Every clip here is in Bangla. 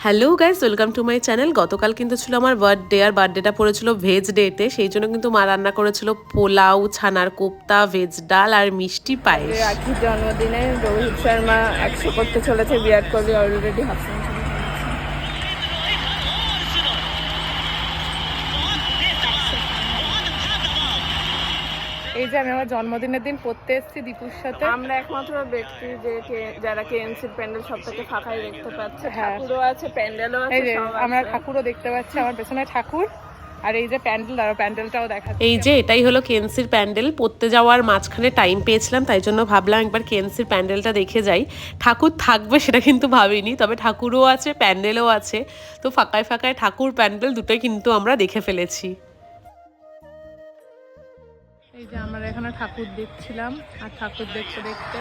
Hello guys, welcome to my channel. গতকাল কিন্তু ছিল আমার বার্থডে, আর বার্থডেটা পড়েছিল ভেজ ডেতে। সেই জন্য কিন্তু মা রান্না করেছিল পোলাও, ছানার কোপ্তা, ভেজ ডাল আর মিষ্টি পায়েস। রাখির জন্মদিনে রোহিত শর্মা 100 করতে চলেছে, Virat Kohli already half century. এই যে আমি আমার জন্মদিনের দিন পড়তে এসেছি দীপুর সাথে। আমরা একমাত্র ব্যক্তি যে যারা কেএমসির প্যান্ডেল সব থেকে ফাঁকাই দেখতে পাচ্ছে। ঠাকুরও আছে, প্যান্ডেলও আছে, এই যে আমরা ঠাকুরও দেখতে পাচ্ছি, আমার পেছনে ঠাকুর। আর এই যে প্যান্ডেলটাও দেখা। এই যে এটাই হলো কেএনসির প্যান্ডেল। পড়তে যাওয়ার মাঝখানে টাইম পেয়েছিলাম, তাই জন্য ভাবলাম একবার কেএনসির প্যান্ডেলটা দেখে যাই। ঠাকুর থাকবে সেটা কিন্তু ভাবিনি, তবে ঠাকুরও আছে, প্যান্ডেলও আছে। তো ফাঁকায় ফাঁকায় ঠাকুর প্যান্ডেল দুটোই কিন্তু আমরা দেখে ফেলেছি। এই যে আমরা এখানে ঠাকুর দেখছিলাম, আর ঠাকুর দেখতে দেখতে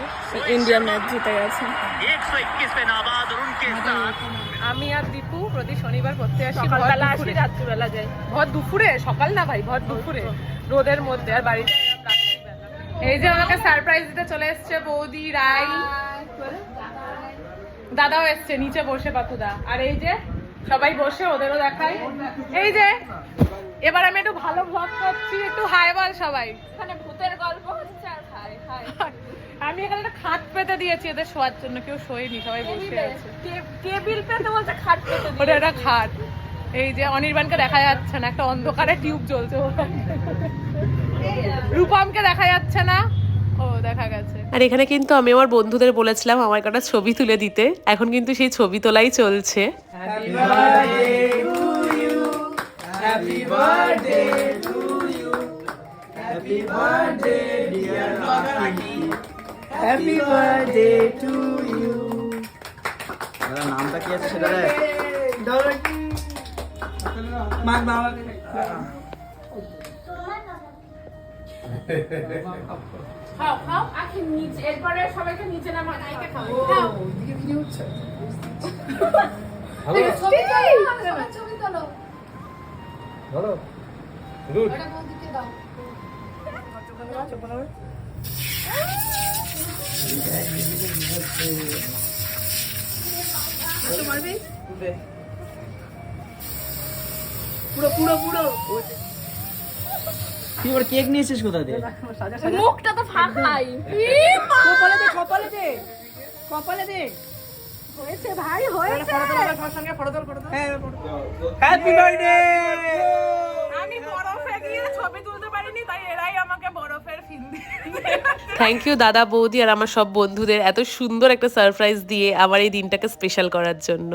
ইন্ডিয়া ম্যাচ জিতে গেছে। 121 पे नाबाद और उनके साथ আমি আর দীপু প্রতি শনিবার পড়তে আসি। সকালবেলা আসি, রাত্রিবেলা যাই। ভর দুপুরে, সকাল না ভাই, ভর দুপুরে রোদের মধ্যে, আর বাড়িতে এই যে আমাকে সারপ্রাইজ দিতে চলে এসছে বৌদি রাই, দাদাও এসছে নিচে বসে, পাতুদা। আর এই যে সবাই বসে, ওদেরও দেখাই। এই যে এবার আমি একটু ভালো ভ্লগ করছি, একটু হাই বল সবাই। এখানে ভূতের গল্প হচ্ছে আর হাই হাই। আমি এখানে একটা খাট পেতে দিয়েছি এদের শোয়ার জন্য, কেউ শোয়নি, সবাই বসে আছে। টেবিল পেতে বলছে, খাট পেতে ওটা একটা খাট। এই যে অনির্বাণকে দেখা যাচ্ছে না, একটা অন্ধকারে টিউব জ্বলছে। রূপমকে দেখা যাচ্ছে না, ও দেখা গেছে। আর এখানে কিন্তু আমি আমার বন্ধুদের বলেছিলাম আমার একটা ছবি তুলে দিতে। এখন কিন্তু সেই ছবি তোলাই চলছে। Happy birthday to you. Happy birthday to you. Happy birthday, dear Rocky. Happy birthday to you. मेरा नाम का क्या है सेटा रे? डॉलकी. मार बाबा के. খাও খাও, আখি নিচে, এরপরে সবাইকে নিচে নামা, নাইকে খাও। খাও. এদিকে কি হচ্ছে? ছবি তোলো, ছবি তোলো। ধরো. গুড. এটা বৌদিকে দাও। পুরো পুরো পুরো. তুই ওর কেক নিয়ে এসেছিস কোথা থেকে? মুখটা তো ফাঁকাই। কপালে দে, কপালে দে, কপালে দে. হয়েছে ভাই, হয়েছে। Happy birthday. আমি বরফে গিয়ে ছবি তুলতে পারিনি, তাই এরাই আমাকে বরফের ফিল দিয়ে। থ্যাংক ইউ দাদা, বৌদি আর আমার সব বন্ধুদের এত সুন্দর একটা সারপ্রাইজ দিয়ে আমার এই দিনটাকে স্পেশাল করার জন্য।